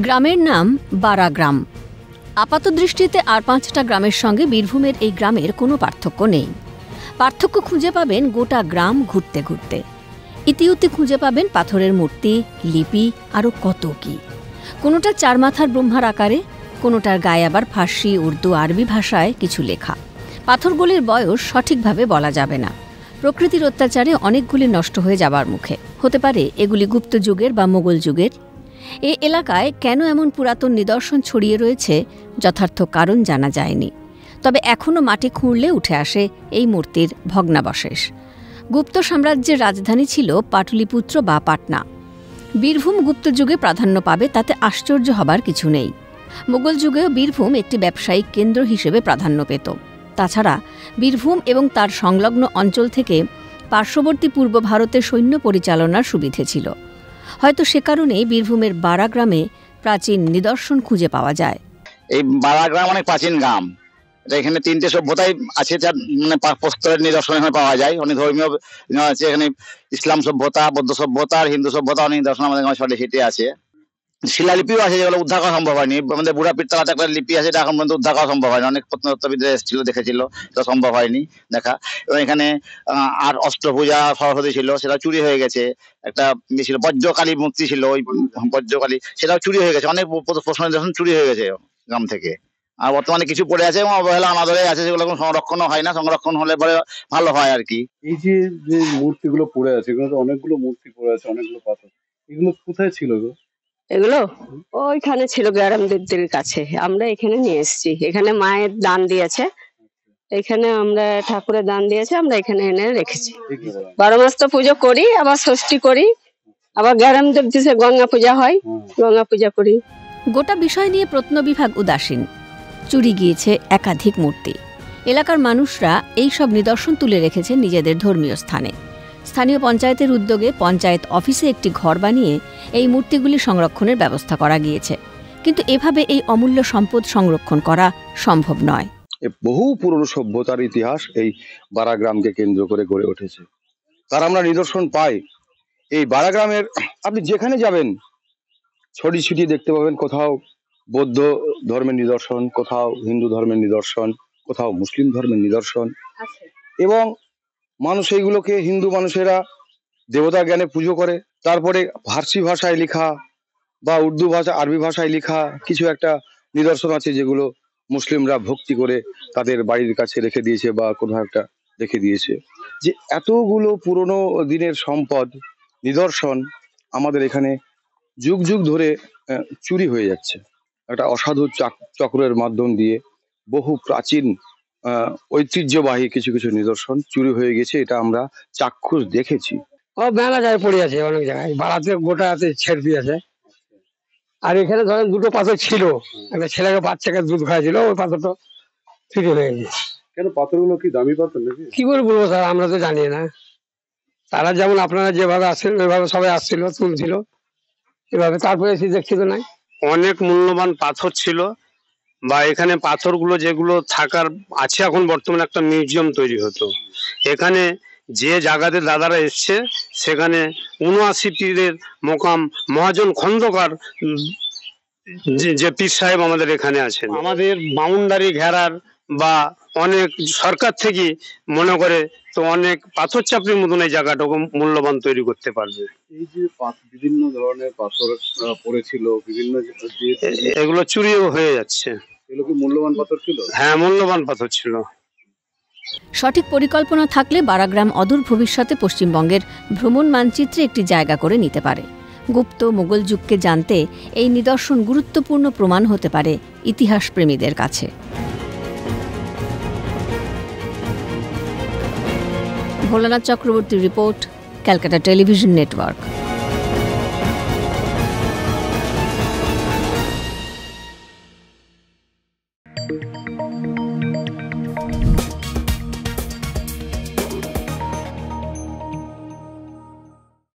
গ্রামের নাম বারাগ্রাম। আপাতদৃষ্টিতে আর ৫টা গ্রামের সঙ্গে বীরভূমের এই গ্রামের কোনো পার্থক্য নেই। পার্থক্য খুঁজে পাবেন গোটা গ্রাম ঘুরতে ঘুরতে। ইতিউতি খুঁজে পাবেন পাথরের মূর্তি, লিপি, আরও কত কি। কোনোটা ৪ মাথার ব্রহ্মার আকারে, কোনোটার গায়ে আবার ফার্সি, উর্দু, আরবি ভাষায় কিছু লেখা। পাথরগুলির বয়স সঠিকভাবে বলা যাবে না। প্রকৃতির অত্যাচারে অনেকগুলি নষ্ট হয়ে যাবার মুখে। হতে পারে এগুলি গুপ্ত যুগের বা মোগল যুগের। এ এলাকায় কেন এমন পুরাতন নিদর্শন ছড়িয়ে রয়েছে যথার্থ কারণ জানা যায়নি। তবে এখনও মাটি খুঁড়লে উঠে আসে এই মূর্তির ভগ্নাবশেষ। গুপ্ত সাম্রাজ্যের রাজধানী ছিল পাটলিপুত্র বা পাটনা। বীরভূম গুপ্ত যুগে প্রাধান্য পাবে তাতে আশ্চর্য হবার কিছু নেই। মোগল যুগেও বীরভূম একটি ব্যবসায়িক কেন্দ্র হিসেবে প্রাধান্য পেত। তাছাড়া বীরভূম এবং তার সংলগ্ন অঞ্চল থেকে পার্শ্ববর্তী পূর্ব ভারতের সৈন্য পরিচালনার সুবিধে ছিল। হয়তো সে কারণেই বীরভূমের বারাগ্রামে প্রাচীন নিদর্শন খুঁজে পাওয়া যায়। এই বারাগ্রাম অনেক প্রাচীন গ্রাম। এখানে 3টে সভ্যতাই আছে, যার মানে প্রস্তরের নিদর্শন এখানে পাওয়া যায়। অনেক ধর্মীয় আছে এখানে, ইসলাম সভ্যতা, বৌদ্ধ সভ্যতা আর হিন্দু সভ্যতা অনেক নিদর্শন আমাদের ছড়িয়ে ছিটিয়ে আছে। শিলালিপিও আছে যেগুলো উদ্ধার করা সম্ভব হয়নি। আমাদের বুড়া পীরতলাতে একটা লিপি আছে, এটা এখন পর্যন্ত উদ্ধার করা সম্ভব হয়নি। অনেক প্রত্নতত্ত্ববিদরা এসেছিল, দেখেছিল, এটা সম্ভব হয়নি দেখা। এবং এখানে আর অষ্টপূজা সরস্বতী ছিল, সেটা চুরি হয়ে গেছে। একটা ছিল বজ্রকালী মূর্তি ছিল, ওই বজ্রকালী, সেটাও চুরি হয়ে গেছে। অনেক প্রশ্ন নিদর্শন চুরি হয়ে গেছে গ্রাম থেকে। আর বর্তমানে কিছু পড়ে আছে এবং অবহেলা অনাদরে আছে, যেগুলো কোনো সংরক্ষণও হয় না। সংরক্ষণ হলে পরে ভালো হয় আর কি। এই যে যে মূর্তিগুলো পড়ে আছে, এগুলো তো অনেকগুলো মূর্তি পড়ে আছে, অনেকগুলো পাথর, এগুলো কোথায় ছিল গো? এগুলো ওইখানে ছিল গ্রাম দেবদের কাছে। আমরা এখানে নিয়ে এসেছি। এখানে মায়ের দান দিয়েছে, এখানে আমরা ঠাকুরের দান দিয়েছে, আমরা এখানে এনে রেখেছি। 12 মাস তো পুজো করি, আবার ষষ্ঠী করি, আবার গ্রাম দেবদেশে গঙ্গা পূজা হয়, গঙ্গা পূজা করি। গোটা বিষয় নিয়ে প্রত্নবিভাগ উদাসীন। চুরি গিয়েছে একাধিক মূর্তি। এলাকার মানুষরা এই সব নিদর্শন তুলে রেখেছেন নিজেদের ধর্মীয় স্থানে। স্থানীয় পঞ্চায়েতের উদ্যোগে পঞ্চায়েত অফিসে একটি ঘর বানিয়ে এই মূর্তিগুলি সংরক্ষণের ব্যবস্থা করা গিয়েছে। কিন্তু এভাবে এই অমূল্য সম্পদ সংরক্ষণ করা সম্ভব নয়। বহু পুরনো সভ্যতার ইতিহাস এই বারাগ্রামকে কেন্দ্র করে গড়ে উঠেছে। তার আমরা নিদর্শন পাই। এই বারাগ্রামের আপনি যেখানে যাবেন ছড়িয়ে ছিটিয়ে দেখতে পাবেন, কোথাও বৌদ্ধ ধর্মের নিদর্শন, কোথাও হিন্দু ধর্মের নিদর্শন, কোথাও মুসলিম ধর্মের নিদর্শন। এবং মানুষ এইগুলোকে, হিন্দু মানুষেরা দেবতা জ্ঞানে পুজো করে। তারপরে ফার্সি ভাষায় লেখা বা উর্দু ভাষা, আরবি ভাষায় লেখা কিছু একটা নিদর্শন আছে, যেগুলো মুসলিমরা ভক্তি করে তাদের বাড়ির কাছে রেখে দিয়েছে বা কোথাও একটা রেখে দিয়েছে। যে এতগুলো পুরনো দিনের সম্পদ, নিদর্শন আমাদের এখানে যুগ যুগ ধরে চুরি হয়ে যাচ্ছে। একটা অসাধু চক্রের মাধ্যম দিয়ে বহু প্রাচীন ঐতিহ্যবাহী কিছু কিছু নিদর্শন চুরি হয়ে গেছে। এটা আমরা চাক্ষুষ দেখেছি। ও মেলা জায়গায় পড়ে আছে, অনেক জায়গায় বাড়াতে গোটা আছে, ছেড়ে দিয়েছে। আর এখানে ধরেন 2টো পাথর ছিল, একটা ছেলেকে বাচ্চাকে দুধ খাইছিল, ওই পাথর তো চুরি হয়ে গেছে। কেন পাথরগুলো কি দামি পাথর নাকি? কি করে বলবো স্যার, আমরা তো জানি না। তারা যেমন আপনারা যেভাবে আসছেন ওইভাবে সবাই আসছিল, তুলছিল এভাবে, তারপরে এসে দেখছি তো নাই। অনেক মূল্যবান পাথর ছিল, বা এখানে পাথরগুলো যেগুলো থাকার আছে এখন বর্তমানে একটা মিউজিয়াম তৈরি হতো। এখানে যে জায়গাতে দাদারা এসছে সেখানে 79 পীরের মোকাম মহাজন খন্দকার যে পীর সাহেব আমাদের এখানে আছেন। আমাদের বাউন্ডারি ঘেরার বা অনেক সরকার থেকে মনে করে তো অনেক পাথর চাপড়ির মতন এই জায়গাটাকে মূল্যবান তৈরি করতে পারবে। এই যে বিভিন্ন ধরনের পাথর পড়েছিল, বিভিন্ন এগুলো চুরিও হয়ে যাচ্ছে। এগুলো কি মূল্যবান পাথর ছিল? হ্যাঁ, মূল্যবান পাথর ছিল। সঠিক পরিকল্পনা থাকলে বারাগ্রাম অদূর ভবিষ্যতে পশ্চিমবঙ্গের ভ্রমণ মানচিত্রে একটি জায়গা করে নিতে পারে। গুপ্ত মোগল যুগকে জানতে এই নিদর্শন গুরুত্বপূর্ণ প্রমাণ হতে পারে ইতিহাস প্রেমীদের কাছে। ভোলানাথ চক্রবর্তীর রিপোর্ট, ক্যালকাটা টেলিভিশন নেটওয়ার্ক।